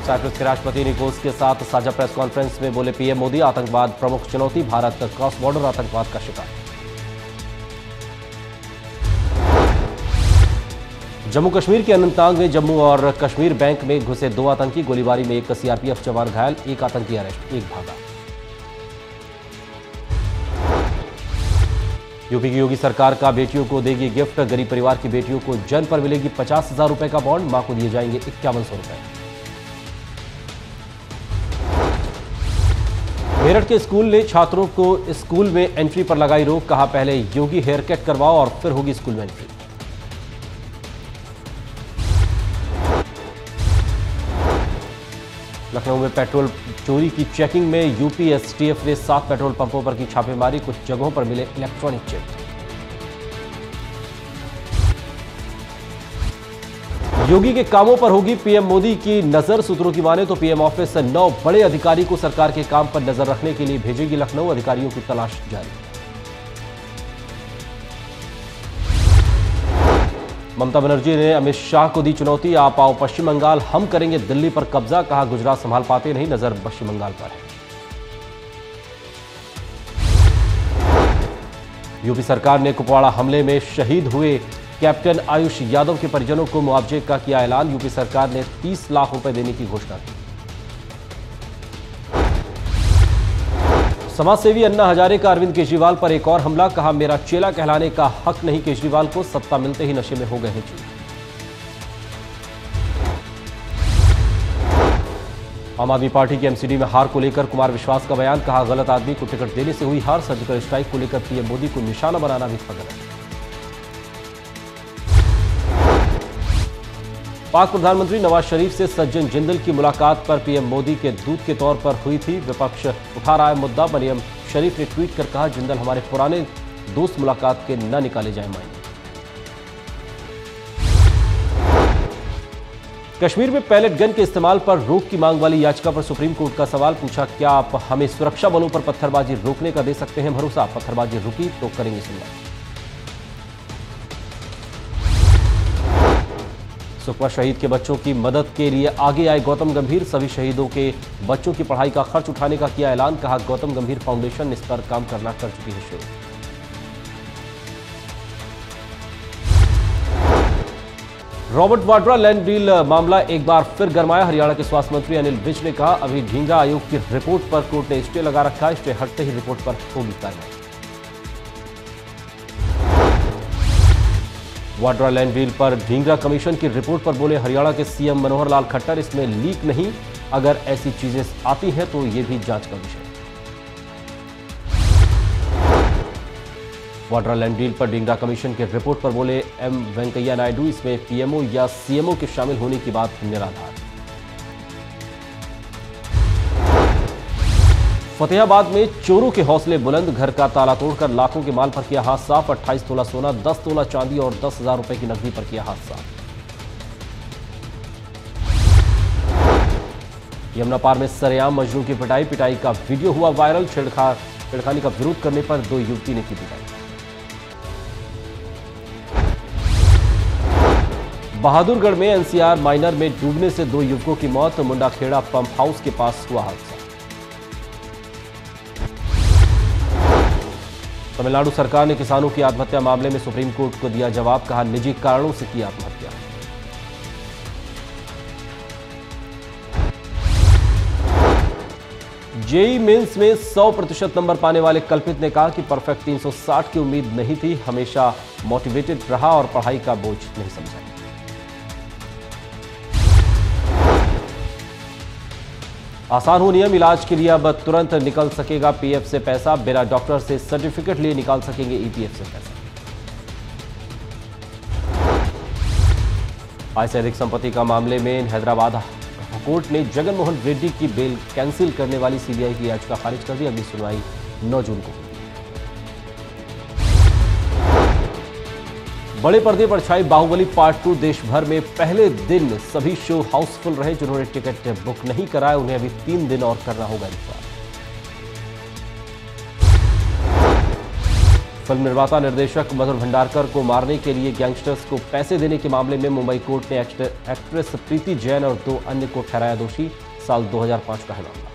Cyprus के राष्ट्रपति निकोस के साथ साझा प्रेस कॉन्फ्रेंस में बोले पीएम मोदी, आतंकवाद प्रमुख चुनौती, भारत क्रॉस बॉर्डर आतंकवाद का शिकार। जम्मू कश्मीर के अनंतनाग में जम्मू और कश्मीर बैंक में घुसे 2 आतंकी, गोलीबारी में 1 सीआरपीएफ जवान घायल, 1 आतंकी अरेस्ट, 1 भागा। यूपी की योगी सरकार का बेटियों को देगी गिफ्ट, गरीब परिवार की बेटियों को जन पर मिलेगी 50,000 रुपए का बॉन्ड, मां को दिए जाएंगे 5100 रुपए। मेरठ के स्कूल ने छात्रों को स्कूल में एंट्री पर लगाई रोक, कहा पहले योगी हेयर कट करवाओ और फिर होगी स्कूल में एंट्री। लखनऊ में पेट्रोल चोरी की चेकिंग में यूपी एसटीएफ ने 7 पेट्रोल पंपों पर की छापेमारी, कुछ जगहों पर मिले इलेक्ट्रॉनिक चिप। योगी के कामों पर होगी पीएम मोदी की नजर, सूत्रों की माने तो पीएम ऑफिस से 9 बड़े अधिकारी को सरकार के काम पर नजर रखने के लिए भेजेगी लखनऊ, अधिकारियों की तलाश जारी। ममता बनर्जी ने अमित शाह को दी चुनौती, आप आओ पश्चिम बंगाल, हम करेंगे दिल्ली पर कब्जा, कहा गुजरात संभाल पाते नहीं, नजर पश्चिम बंगाल पर है। यूपी सरकार ने कुपवाड़ा हमले में शहीद हुए कैप्टन आयुष यादव के परिजनों को मुआवजे का किया ऐलान, यूपी सरकार ने 30 लाख रुपए देने की घोषणा की। समाजसेवी अन्ना हजारे का अरविंद केजरीवाल पर एक और हमला, कहा मेरा चेला कहलाने का हक नहीं केजरीवाल को, सत्ता मिलते ही नशे में हो गए हैं चूर। आम आदमी पार्टी की एमसीडी में हार को लेकर कुमार विश्वास का बयान, कहा गलत आदमी को टिकट देने से हुई हार, सर्जिकल स्ट्राइक को लेकर पीएम मोदी को निशाना बनाना भी था गलत। पाक प्रधानमंत्री नवाज शरीफ से सज्जन जिंदल की मुलाकात पर पीएम मोदी के दूत के तौर पर हुई थी, विपक्ष उठा रहा है मुद्दा, मरियम शरीफ ने ट्वीट कर कहा जिंदल हमारे पुराने दोस्त, मुलाकात के न निकाले जाए मायने। कश्मीर में पैलेट गन के इस्तेमाल पर रोक की मांग वाली याचिका पर सुप्रीम कोर्ट का सवाल, पूछा क्या आप हमें सुरक्षा बलों पर पत्थरबाजी रोकने का दे सकते हैं भरोसा, पत्थरबाजी रुकी तो करेंगे सुनवाई। सुकमा शहीद के बच्चों की मदद के लिए आगे आए गौतम गंभीर, सभी शहीदों के बच्चों की पढ़ाई का खर्च उठाने का किया ऐलान, कहा गौतम गंभीर फाउंडेशन इस पर काम करना कर चुकी है शुरू। रॉबर्ट वाड्रा लैंड डील मामला एक बार फिर गरमाया, हरियाणा के स्वास्थ्य मंत्री अनिल विज ने कहा अभी ढींगा आयोग की रिपोर्ट पर कोर्ट ने स्टे लगा रखा है, स्टे हटते ही रिपोर्ट पर होगी कार्रवाई। वाड्रा लैंड डील पर ढींगरा कमीशन की रिपोर्ट पर बोले हरियाणा के सीएम मनोहर लाल खट्टर, इसमें लीक नहीं, अगर ऐसी चीजें आती हैं तो यह भी जांच का विषय। वाड्रा लैंड डील पर ढींगरा कमीशन की रिपोर्ट पर बोले एम वेंकैया नायडू, इसमें पीएमओ या सीएमओ के शामिल होने की बात निराधार। फतेहाबाद में चोरों के हौसले बुलंद, घर का ताला तोड़कर लाखों के माल पर किया हाथ साफ, 28 तोला सोना, 10 तोला चांदी और 10,000 रुपए की नकदी पर किया हाथ साफ। यमुनापार में सरेआम मजनू की पिटाई का वीडियो हुआ वायरल, छेड़खानी का विरोध करने पर 2 युवती ने की पिटाई। बहादुरगढ़ में एनसीआर माइनर में डूबने से 2 युवकों की मौत, मुंडाखेड़ा पंप हाउस के पास हुआ हादसा। तमिलनाडु सरकार ने किसानों की आत्महत्या मामले में सुप्रीम कोर्ट को दिया जवाब, कहा निजी कारणों से की आत्महत्या। जेईई मेंस में 100% नंबर पाने वाले कल्पित ने कहा कि परफेक्ट 360 की उम्मीद नहीं थी, हमेशा मोटिवेटेड रहा और पढ़ाई का बोझ नहीं समझा। आसान हो नियम, इलाज के लिए अब तुरंत निकल सकेगा पीएफ से पैसा, बिना डॉक्टर से सर्टिफिकेट लिए निकाल सकेंगे ईपीएफ से पैसा। आय से अधिक संपत्ति का मामले में हैदराबाद कोर्ट ने जगन मोहन रेड्डी की बेल कैंसिल करने वाली सीबीआई की याचिका खारिज कर दी, अगली सुनवाई 9 जून को। बड़े पर्दे पर छाई बाहुबली पार्ट 2, देश भर में पहले दिन सभी शो हाउसफुल रहे, जिन्होंने टिकट बुक नहीं कराया उन्हें अभी 3 दिन और करना होगा इंतजार। फिल्म निर्माता निर्देशक मधुर भंडारकर को मारने के लिए गैंगस्टर्स को पैसे देने के मामले में मुंबई कोर्ट ने एक्ट्रेस प्रीति जैन और 2 अन्य को ठहराया दोषी। साल 2005 का है मामला।